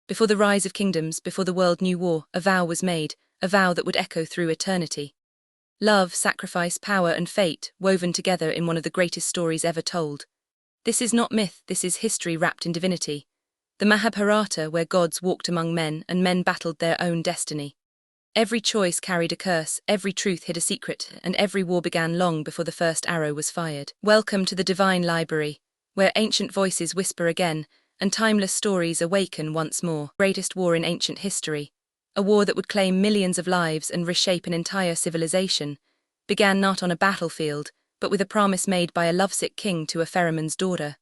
Before the rise of kingdoms, before the world knew war, a vow was made, a vow that would echo through eternity. Love, sacrifice, power, and fate, woven together in one of the greatest stories ever told. This is not myth, this is history wrapped in divinity. The Mahabharata, where gods walked among men and men battled their own destiny. Every choice carried a curse, every truth hid a secret, and every war began long before the first arrow was fired. Welcome to the divine library, where ancient voices whisper again, and timeless stories awaken once more. Greatest war in ancient history, a war that would claim millions of lives and reshape an entire civilization, began not on a battlefield, but with a promise made by a lovesick king to a ferryman's daughter.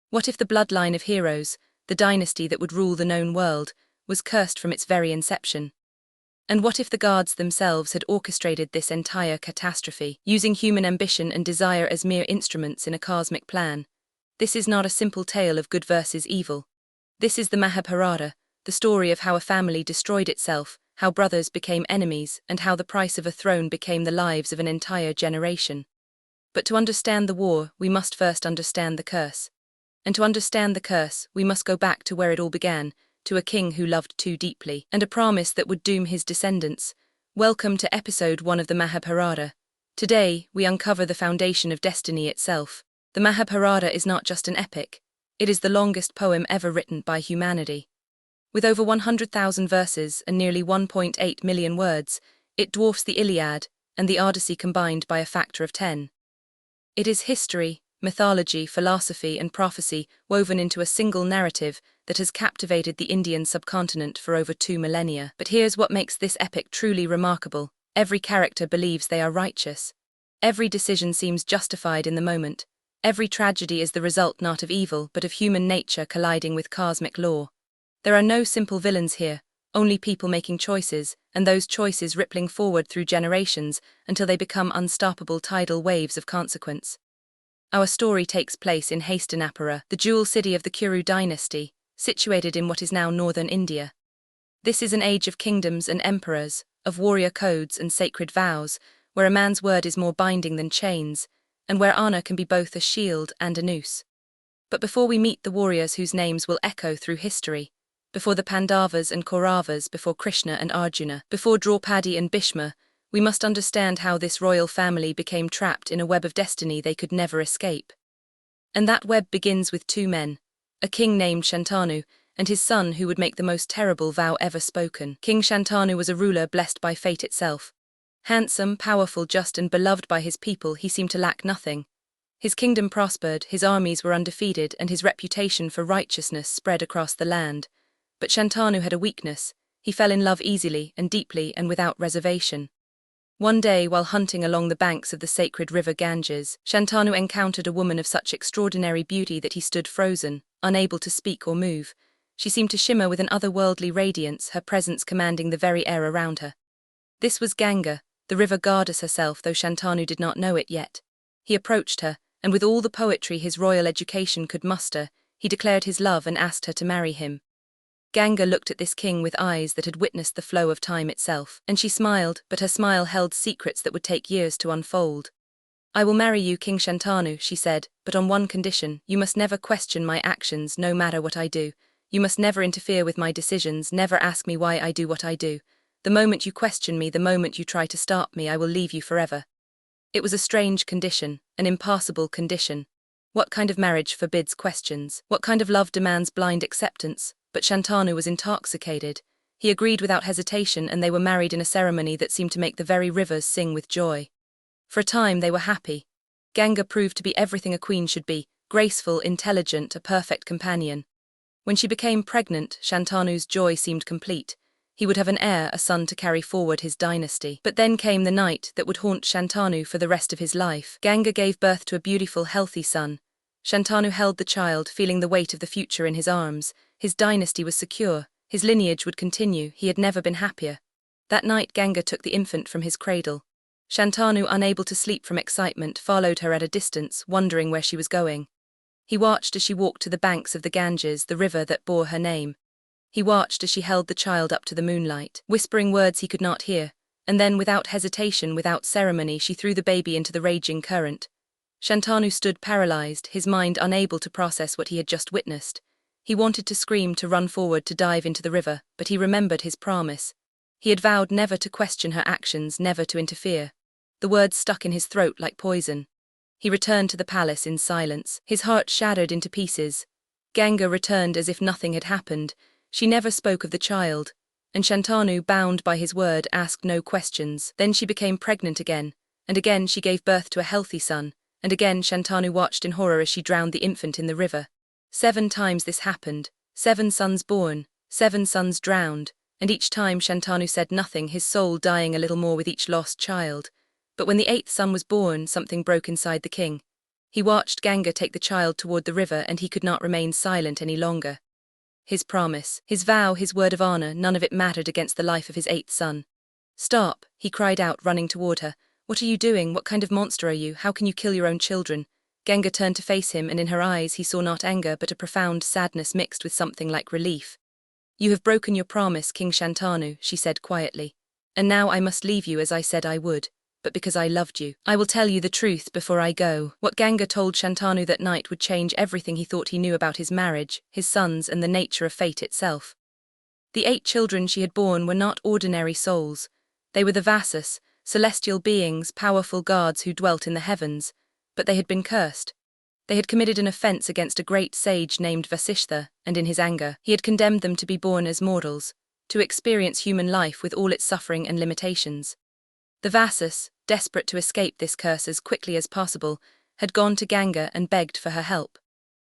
What if the bloodline of heroes, the dynasty that would rule the known world, was cursed from its very inception? And what if the gods themselves had orchestrated this entire catastrophe, using human ambition and desire as mere instruments in a cosmic plan? This is not a simple tale of good versus evil. This is the Mahabharata, the story of how a family destroyed itself, how brothers became enemies, and how the price of a throne became the lives of an entire generation. But to understand the war, we must first understand the curse. And to understand the curse, we must go back to where it all began, to a king who loved too deeply, and a promise that would doom his descendants. Welcome to episode 1 of the Mahabharata. Today, we uncover the foundation of destiny itself. The Mahabharata is not just an epic, it is the longest poem ever written by humanity. With over 100,000 verses and nearly 1.8 million words, it dwarfs the Iliad and the Odyssey combined by a factor of 10. It is history, mythology, philosophy, and prophecy woven into a single narrative that has captivated the Indian subcontinent for over 2 millennia. But here's what makes this epic truly remarkable. Every character believes they are righteous. Every decision seems justified in the moment. Every tragedy is the result not of evil but of human nature colliding with cosmic law. There are no simple villains here, only people making choices, and those choices rippling forward through generations until they become unstoppable tidal waves of consequence. Our story takes place in Hastinapura, the jewel city of the Kuru dynasty, situated in what is now northern India. This is an age of kingdoms and emperors, of warrior codes and sacred vows, where a man's word is more binding than chains, and where honor can be both a shield and a noose. But before we meet the warriors whose names will echo through history, before the Pandavas and Kauravas, before Krishna and Arjuna, before Draupadi and Bhishma, we must understand how this royal family became trapped in a web of destiny they could never escape. And that web begins with 2 men, a king named Shantanu, and his son who would make the most terrible vow ever spoken. King Shantanu was a ruler blessed by fate itself. Handsome, powerful, just, and beloved by his people, he seemed to lack nothing. His kingdom prospered, his armies were undefeated, and his reputation for righteousness spread across the land. But Shantanu had a weakness. He fell in love easily and deeply and without reservation. One day, while hunting along the banks of the sacred river Ganges, Shantanu encountered a woman of such extraordinary beauty that he stood frozen, unable to speak or move. She seemed to shimmer with an otherworldly radiance, her presence commanding the very air around her. This was Ganga, the river goddess herself, though Shantanu did not know it yet. He approached her, and with all the poetry his royal education could muster, he declared his love and asked her to marry him. Ganga looked at this king with eyes that had witnessed the flow of time itself, and she smiled, but her smile held secrets that would take years to unfold. "I will marry you, King Shantanu," she said, "but on one condition: you must never question my actions, no matter what I do. You must never interfere with my decisions, never ask me why I do what I do. The moment you question me, the moment you try to stop me, I will leave you forever." It was a strange condition, an impassable condition. What kind of marriage forbids questions? What kind of love demands blind acceptance? But Shantanu was intoxicated. He agreed without hesitation, and they were married in a ceremony that seemed to make the very rivers sing with joy. For a time they were happy. Ganga proved to be everything a queen should be, graceful, intelligent, a perfect companion. When she became pregnant, Shantanu's joy seemed complete. He would have an heir, a son to carry forward his dynasty. But then came the night that would haunt Shantanu for the rest of his life. Ganga gave birth to a beautiful, healthy son. Shantanu held the child, feeling the weight of the future in his arms. His dynasty was secure, his lineage would continue, he had never been happier. That night Ganga took the infant from his cradle. Shantanu, unable to sleep from excitement, followed her at a distance, wondering where she was going. He watched as she walked to the banks of the Ganges, the river that bore her name. He watched as she held the child up to the moonlight, whispering words he could not hear, and then, without hesitation, without ceremony, she threw the baby into the raging current. Shantanu stood paralyzed, his mind unable to process what he had just witnessed. He wanted to scream, to run forward, to dive into the river, but he remembered his promise. He had vowed never to question her actions, never to interfere. The words stuck in his throat like poison. He returned to the palace in silence, his heart shattered into pieces. Ganga returned as if nothing had happened. She never spoke of the child, and Shantanu, bound by his word, asked no questions. Then she became pregnant again, and again she gave birth to a healthy son, and again Shantanu watched in horror as she drowned the infant in the river. 7 times this happened, 7 sons born, 7 sons drowned, and each time Shantanu said nothing, his soul dying a little more with each lost child. But when the 8th son was born, something broke inside the king. He watched Ganga take the child toward the river, and he could not remain silent any longer. His promise, his vow, his word of honor, none of it mattered against the life of his 8th son. "Stop," he cried out, running toward her. "What are you doing? What kind of monster are you? How can you kill your own children?" Ganga turned to face him, and in her eyes he saw not anger but a profound sadness mixed with something like relief. "You have broken your promise, King Shantanu," she said quietly. "And now I must leave you as I said I would, but because I loved you. I will tell you the truth before I go." What Ganga told Shantanu that night would change everything he thought he knew about his marriage, his sons, and the nature of fate itself. The 8 children she had borne were not ordinary souls. They were the Vasus, celestial beings, powerful gods who dwelt in the heavens, but they had been cursed. They had committed an offense against a great sage named Vasishtha, and in his anger, he had condemned them to be born as mortals, to experience human life with all its suffering and limitations. The Vasus, desperate to escape this curse as quickly as possible, had gone to Ganga and begged for her help.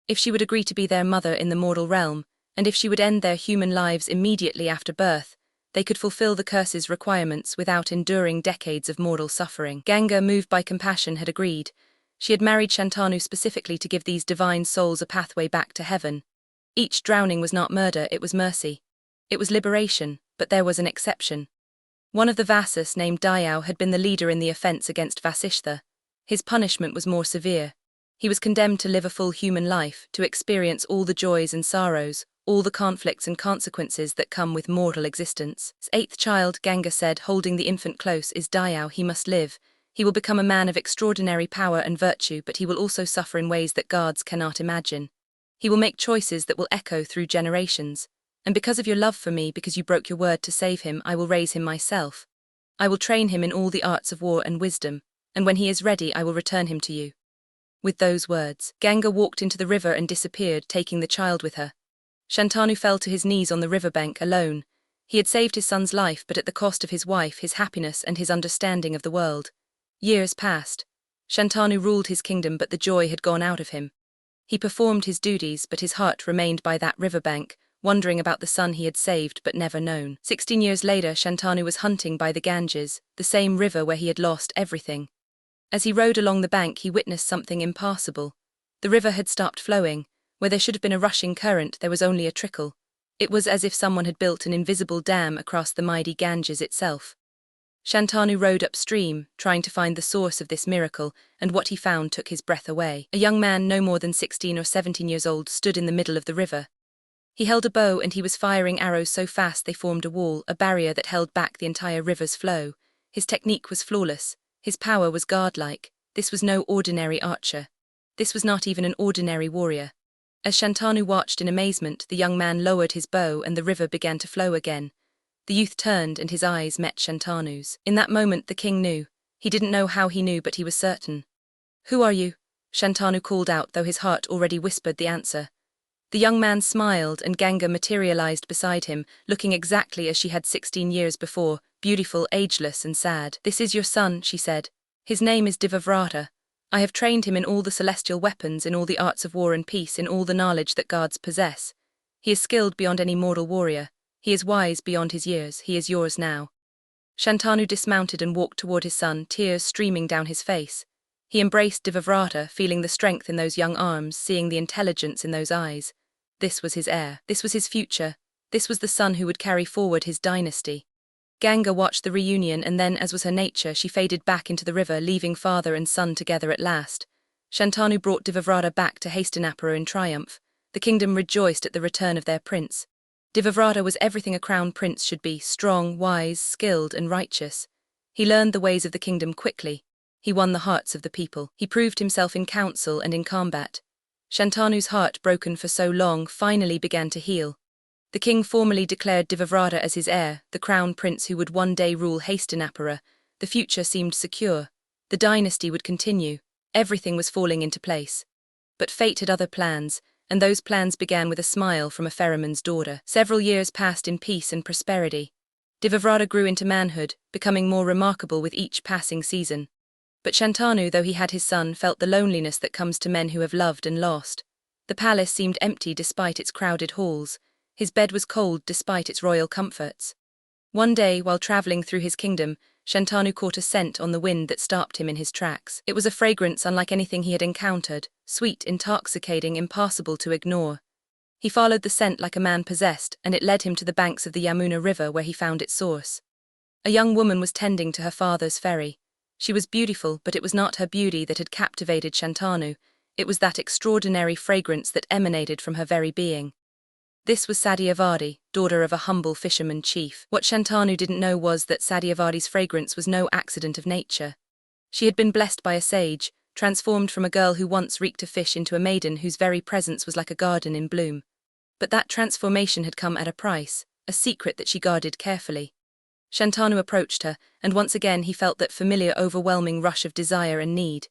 If she would agree to be their mother in the mortal realm, and if she would end their human lives immediately after birth, they could fulfill the curse's requirements without enduring decades of mortal suffering. Ganga, moved by compassion, had agreed. She had married Shantanu specifically to give these divine souls a pathway back to heaven. Each drowning was not murder, it was mercy. It was liberation, but there was an exception. One of the Vasus, named Dayau, had been the leader in the offense against Vasishtha. His punishment was more severe. He was condemned to live a full human life, to experience all the joys and sorrows, all the conflicts and consequences that come with mortal existence. His 8th child, Ganga said, holding the infant close, is Dayau. He must live. He will become a man of extraordinary power and virtue, but he will also suffer in ways that gods cannot imagine. He will make choices that will echo through generations. And because of your love for me, because you broke your word to save him, I will raise him myself. I will train him in all the arts of war and wisdom, and when he is ready I will return him to you." With those words, Ganga walked into the river and disappeared, taking the child with her. Shantanu fell to his knees on the riverbank alone. He had saved his son's life, but at the cost of his wife, his happiness, and his understanding of the world. Years passed. Shantanu ruled his kingdom, but the joy had gone out of him. He performed his duties, but his heart remained by that riverbank, wondering about the son he had saved but never known. 16 years later, Shantanu was hunting by the Ganges, the same river where he had lost everything. As he rode along the bank, he witnessed something impassable. The river had stopped flowing. Where there should have been a rushing current, there was only a trickle. It was as if someone had built an invisible dam across the mighty Ganges itself. Shantanu rode upstream, trying to find the source of this miracle, and what he found took his breath away. A young man no more than 16 or 17 years old stood in the middle of the river. He held a bow and he was firing arrows so fast they formed a wall, a barrier that held back the entire river's flow. His technique was flawless. His power was godlike. This was no ordinary archer. This was not even an ordinary warrior. As Shantanu watched in amazement, the young man lowered his bow and the river began to flow again. The youth turned and his eyes met Shantanu's. In that moment the king knew. He didn't know how he knew, but he was certain. "Who are you?" Shantanu called out, though his heart already whispered the answer. The young man smiled and Ganga materialized beside him, looking exactly as she had 16 years before, beautiful, ageless and sad. "This is your son," she said. "His name is Devavrata. I have trained him in all the celestial weapons, in all the arts of war and peace, in all the knowledge that gods possess. He is skilled beyond any mortal warrior. He is wise beyond his years. He is yours now." Shantanu dismounted and walked toward his son, tears streaming down his face. He embraced Devavrata, feeling the strength in those young arms, seeing the intelligence in those eyes. This was his heir. This was his future. This was the son who would carry forward his dynasty. Ganga watched the reunion, and then, as was her nature, she faded back into the river, leaving father and son together at last. Shantanu brought Devavrata back to Hastinapura in triumph. The kingdom rejoiced at the return of their prince. Devavrata was everything a crown prince should be: strong, wise, skilled, and righteous. He learned the ways of the kingdom quickly. He won the hearts of the people. He proved himself in council and in combat. Shantanu's heart, broken for so long, finally began to heal. The king formally declared Devavrata as his heir, the crown prince who would one day rule Hastinapura. The future seemed secure. The dynasty would continue. Everything was falling into place. But fate had other plans, and those plans began with a smile from a ferryman's daughter. Several years passed in peace and prosperity. Devavrata grew into manhood, becoming more remarkable with each passing season. But Shantanu, though he had his son, felt the loneliness that comes to men who have loved and lost. The palace seemed empty despite its crowded halls. His bed was cold despite its royal comforts. One day, while traveling through his kingdom, Shantanu caught a scent on the wind that stopped him in his tracks. It was a fragrance unlike anything he had encountered, sweet, intoxicating, impossible to ignore. He followed the scent like a man possessed, and it led him to the banks of the Yamuna River where he found its source. A young woman was tending to her father's ferry. She was beautiful, but it was not her beauty that had captivated Shantanu. It was that extraordinary fragrance that emanated from her very being. This was Satyavati, daughter of a humble fisherman chief. What Shantanu didn't know was that Satyavati's fragrance was no accident of nature. She had been blessed by a sage, transformed from a girl who once reeked of fish into a maiden whose very presence was like a garden in bloom. But that transformation had come at a price, a secret that she guarded carefully. Shantanu approached her, and once again he felt that familiar overwhelming rush of desire and need.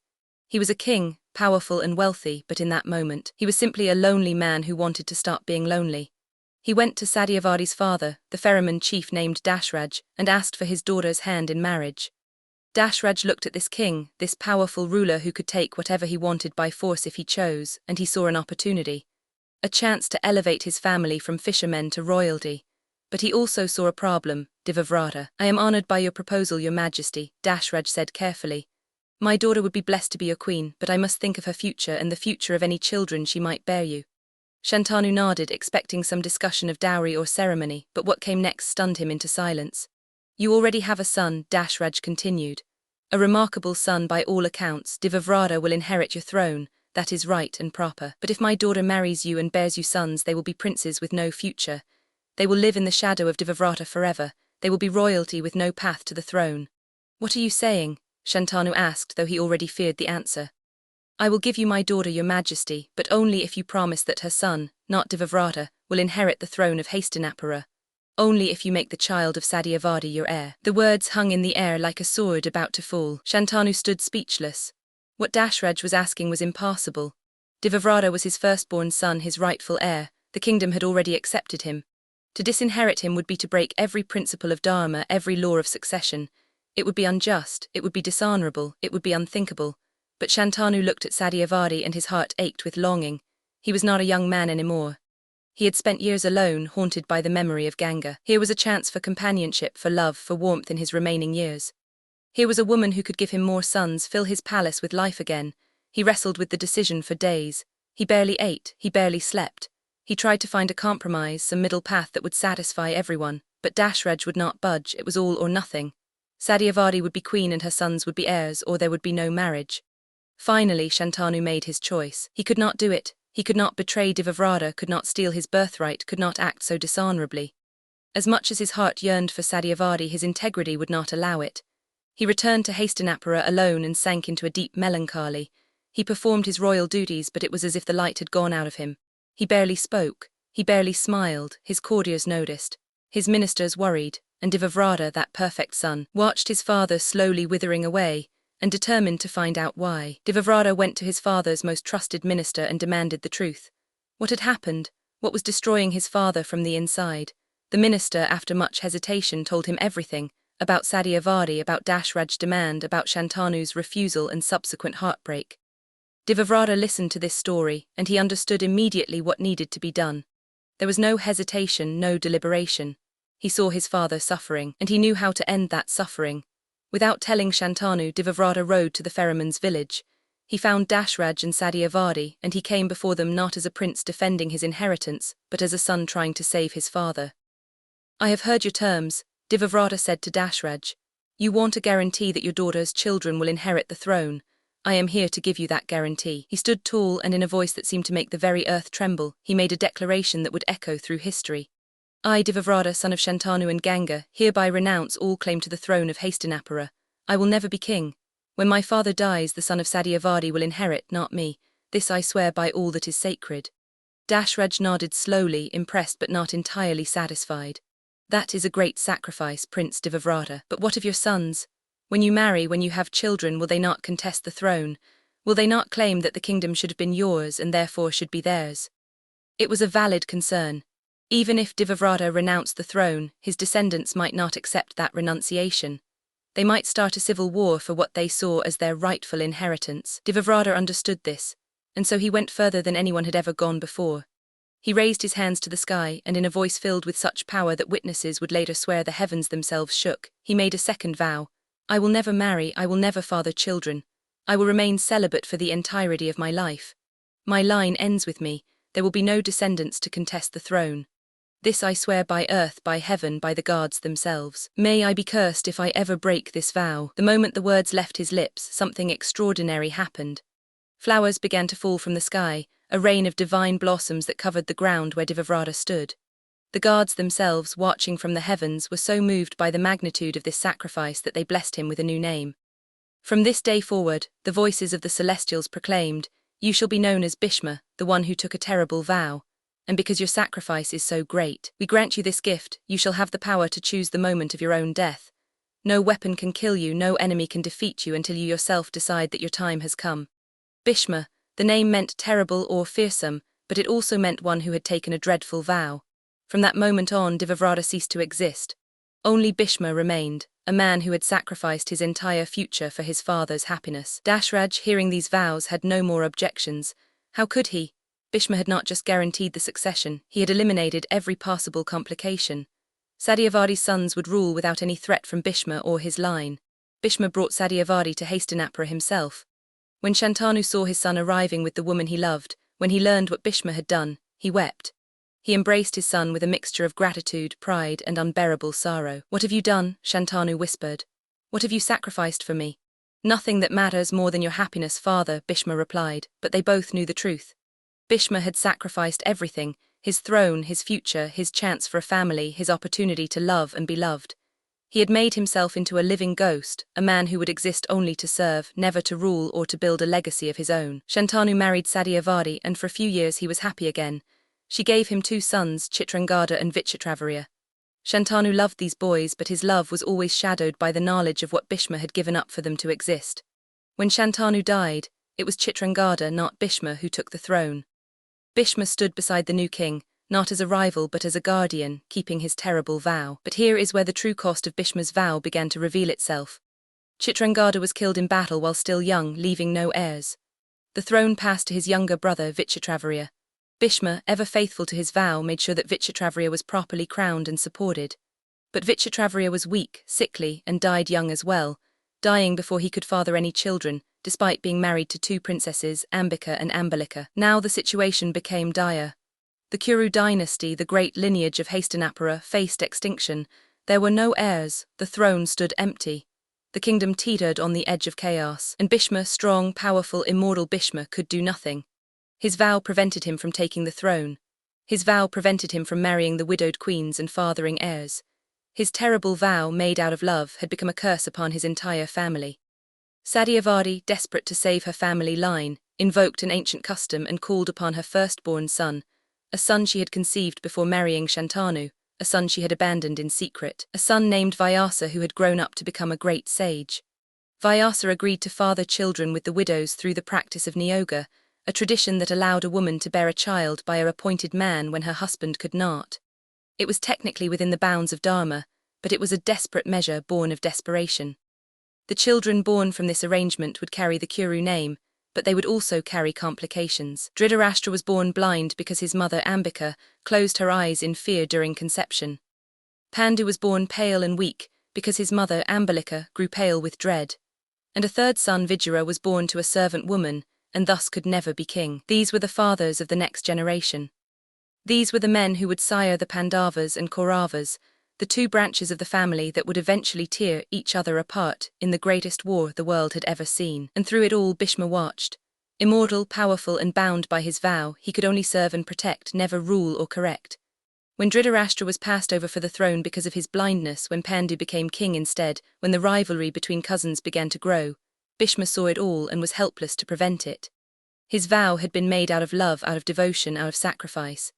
He was a king, powerful and wealthy, but in that moment, he was simply a lonely man who wanted to stop being lonely. He went to Satyavati's father, the ferryman chief named Dashraj, and asked for his daughter's hand in marriage. Dashraj looked at this king, this powerful ruler who could take whatever he wanted by force if he chose, and he saw an opportunity. A chance to elevate his family from fishermen to royalty. But he also saw a problem. Devavrata, I am honored by your proposal, your majesty, Dashraj said carefully. My daughter would be blessed to be your queen, but I must think of her future and the future of any children she might bear you. Shantanu nodded, expecting some discussion of dowry or ceremony, but what came next stunned him into silence. You already have a son, Dashraj continued. A remarkable son by all accounts. Devavrata will inherit your throne, that is right and proper. But if my daughter marries you and bears you sons, they will be princes with no future. They will live in the shadow of Devavrata forever. They will be royalty with no path to the throne. What are you saying? Shantanu asked, though he already feared the answer. I will give you my daughter, your majesty, but only if you promise that her son, not Devavrata, will inherit the throne of Hastinapura. Only if you make the child of Satyavati your heir. The words hung in the air like a sword about to fall. Shantanu stood speechless. What Dashraj was asking was impossible. Devavrata was his firstborn son, his rightful heir. The kingdom had already accepted him. To disinherit him would be to break every principle of dharma, every law of succession. It would be unjust, it would be dishonorable, it would be unthinkable. But Shantanu looked at Satyavati and his heart ached with longing. He was not a young man anymore. He had spent years alone, haunted by the memory of Ganga. Here was a chance for companionship, for love, for warmth in his remaining years. Here was a woman who could give him more sons, fill his palace with life again. He wrestled with the decision for days. He barely ate, he barely slept. He tried to find a compromise, some middle path that would satisfy everyone, but Dashraj would not budge. It was all or nothing. Satyavati would be queen and her sons would be heirs, or there would be no marriage. Finally, Shantanu made his choice. He could not do it. He could not betray Devavrata, could not steal his birthright, could not act so dishonorably. As much as his heart yearned for Satyavati, his integrity would not allow it. He returned to Hastinapura alone and sank into a deep melancholy. He performed his royal duties, but it was as if the light had gone out of him. He barely spoke, he barely smiled. His courtiers noticed. His ministers worried, and Devavrata, that perfect son, watched his father slowly withering away, and determined to find out why. Devavrata went to his father's most trusted minister and demanded the truth. What had happened? What was destroying his father from the inside? The minister, after much hesitation, told him everything, about Satyavati, about Dashraj's demand, about Shantanu's refusal and subsequent heartbreak. Devavrata listened to this story, and he understood immediately what needed to be done. There was no hesitation, no deliberation. He saw his father suffering, and he knew how to end that suffering. Without telling Shantanu, Devavrata rode to the ferryman's village. He found Dashraj and Satyavati, and he came before them not as a prince defending his inheritance, but as a son trying to save his father. I have heard your terms, Devavrata said to Dashraj. You want a guarantee that your daughter's children will inherit the throne. I am here to give you that guarantee. He stood tall, and in a voice that seemed to make the very earth tremble, he made a declaration that would echo through history. I, Devavrata, son of Shantanu and Ganga, hereby renounce all claim to the throne of Hastinapura. I will never be king. When my father dies, the son of Satyavati will inherit, not me. This I swear by all that is sacred. Dashraj nodded slowly, impressed but not entirely satisfied. That is a great sacrifice, Prince Devavrata. But what of your sons? When you marry, when you have children, will they not contest the throne? Will they not claim that the kingdom should have been yours and therefore should be theirs? It was a valid concern. Even if Devavrata renounced the throne, his descendants might not accept that renunciation. They might start a civil war for what they saw as their rightful inheritance. Devavrata understood this, and so he went further than anyone had ever gone before. He raised his hands to the sky, and in a voice filled with such power that witnesses would later swear the heavens themselves shook, he made a second vow. I will never marry, I will never father children. I will remain celibate for the entirety of my life. My line ends with me, there will be no descendants to contest the throne. This I swear by earth, by heaven, by the gods themselves. May I be cursed if I ever break this vow. The moment the words left his lips, something extraordinary happened. Flowers began to fall from the sky, a rain of divine blossoms that covered the ground where Devavrata stood. The gods themselves, watching from the heavens, were so moved by the magnitude of this sacrifice that they blessed him with a new name. From this day forward, the voices of the celestials proclaimed, You shall be known as Bhishma, the one who took a terrible vow. And because your sacrifice is so great, we grant you this gift, you shall have the power to choose the moment of your own death. No weapon can kill you, no enemy can defeat you until you yourself decide that your time has come. Bhishma, the name meant terrible or fearsome, but it also meant one who had taken a dreadful vow. From that moment on, Devavrata ceased to exist. Only Bhishma remained, a man who had sacrificed his entire future for his father's happiness. Dashraj, hearing these vows, had no more objections. How could he? Bhishma had not just guaranteed the succession, he had eliminated every possible complication. Satyavadi's sons would rule without any threat from Bhishma or his line. Bhishma brought Satyavadi to Hastinapura himself. When Shantanu saw his son arriving with the woman he loved, when he learned what Bhishma had done, he wept. He embraced his son with a mixture of gratitude, pride, and unbearable sorrow. What have you done? Shantanu whispered. What have you sacrificed for me? Nothing that matters more than your happiness, father, Bhishma replied, but they both knew the truth. Bhishma had sacrificed everything, his throne, his future, his chance for a family, his opportunity to love and be loved. He had made himself into a living ghost, a man who would exist only to serve, never to rule or to build a legacy of his own. Shantanu married Satyavadi, and for a few years he was happy again. She gave him 2 sons, Chitrangada and Vichitravirya. Shantanu loved these boys, but his love was always shadowed by the knowledge of what Bhishma had given up for them to exist. When Shantanu died, it was Chitrangada, not Bhishma, who took the throne. Bhishma stood beside the new king, not as a rival but as a guardian, keeping his terrible vow. But here is where the true cost of Bhishma's vow began to reveal itself. Chitrangada was killed in battle while still young, leaving no heirs. The throne passed to his younger brother Vichitravirya. Bhishma, ever faithful to his vow, made sure that Vichitravirya was properly crowned and supported. But Vichitravirya was weak, sickly, and died young as well, dying before he could father any children, despite being married to 2 princesses, Ambika and Ambalika. Now the situation became dire. The Kuru dynasty, the great lineage of Hastinapura, faced extinction. There were no heirs, the throne stood empty. The kingdom teetered on the edge of chaos, and Bhishma, strong, powerful, immortal Bhishma, could do nothing. His vow prevented him from taking the throne. His vow prevented him from marrying the widowed queens and fathering heirs. His terrible vow, made out of love, had become a curse upon his entire family. Satyavadi, desperate to save her family line, invoked an ancient custom and called upon her firstborn son, a son she had conceived before marrying Shantanu, a son she had abandoned in secret, a son named Vyasa who had grown up to become a great sage. Vyasa agreed to father children with the widows through the practice of niyoga, a tradition that allowed a woman to bear a child by her appointed man when her husband could not. It was technically within the bounds of dharma, but it was a desperate measure born of desperation. The children born from this arrangement would carry the Kuru name, but they would also carry complications. Dhritarashtra was born blind because his mother Ambika closed her eyes in fear during conception. Pandu was born pale and weak because his mother Ambalika grew pale with dread. And a third son Vijaya was born to a servant woman, and thus could never be king. These were the fathers of the next generation. These were the men who would sire the Pandavas and Kauravas, the 2 branches of the family that would eventually tear each other apart in the greatest war the world had ever seen. And through it all Bhishma watched. Immortal, powerful and bound by his vow, he could only serve and protect, never rule or correct. When Dhritarashtra was passed over for the throne because of his blindness, when Pandu became king instead, when the rivalry between cousins began to grow, Bhishma saw it all and was helpless to prevent it. His vow had been made out of love, out of devotion, out of sacrifice.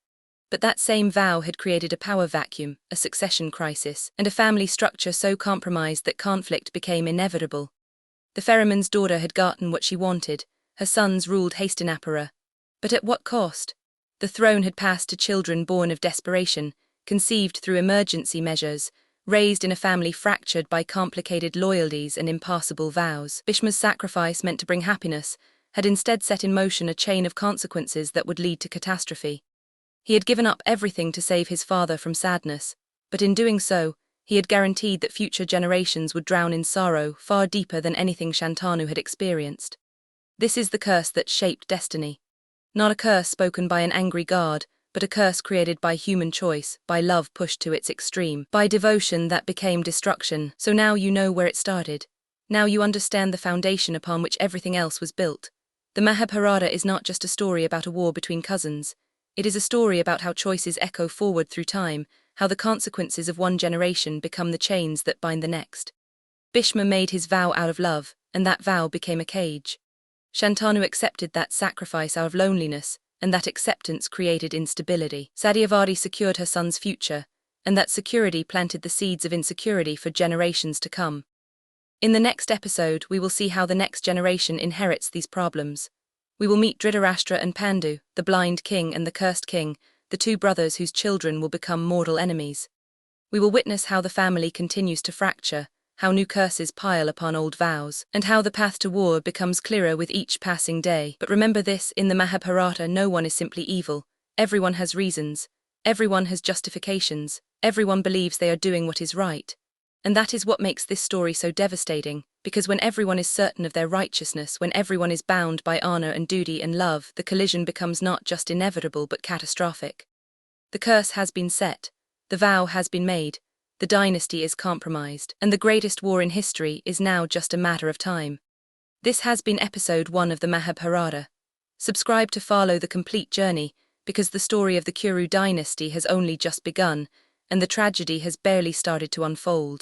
But that same vow had created a power vacuum, a succession crisis, and a family structure so compromised that conflict became inevitable. The ferryman's daughter had gotten what she wanted, her sons ruled Hastinapura. But at what cost? The throne had passed to children born of desperation, conceived through emergency measures, raised in a family fractured by complicated loyalties and impassable vows. Bhishma's sacrifice, meant to bring happiness, had instead set in motion a chain of consequences that would lead to catastrophe. He had given up everything to save his father from sadness, but in doing so, he had guaranteed that future generations would drown in sorrow far deeper than anything Shantanu had experienced. This is the curse that shaped destiny. Not a curse spoken by an angry god, but a curse created by human choice, by love pushed to its extreme, by devotion that became destruction. So now you know where it started. Now you understand the foundation upon which everything else was built. The Mahabharata is not just a story about a war between cousins. It is a story about how choices echo forward through time, how the consequences of one generation become the chains that bind the next. Bhishma made his vow out of love, and that vow became a cage. Shantanu accepted that sacrifice out of loneliness, and that acceptance created instability. Satyavati secured her son's future, and that security planted the seeds of insecurity for generations to come. In the next episode, we will see how the next generation inherits these problems. We will meet Dhritarashtra and Pandu, the blind king and the cursed king, the two brothers whose children will become mortal enemies. We will witness how the family continues to fracture, how new curses pile upon old vows, and how the path to war becomes clearer with each passing day. But remember this, in the Mahabharata no one is simply evil. Everyone has reasons, everyone has justifications, everyone believes they are doing what is right. And that is what makes this story so devastating, because when everyone is certain of their righteousness, when everyone is bound by honor and duty and love, the collision becomes not just inevitable but catastrophic. The curse has been set, the vow has been made, the dynasty is compromised, and the greatest war in history is now just a matter of time. This has been episode 1 of the Mahabharata. Subscribe to follow the complete journey, because the story of the Kuru dynasty has only just begun, and the tragedy has barely started to unfold.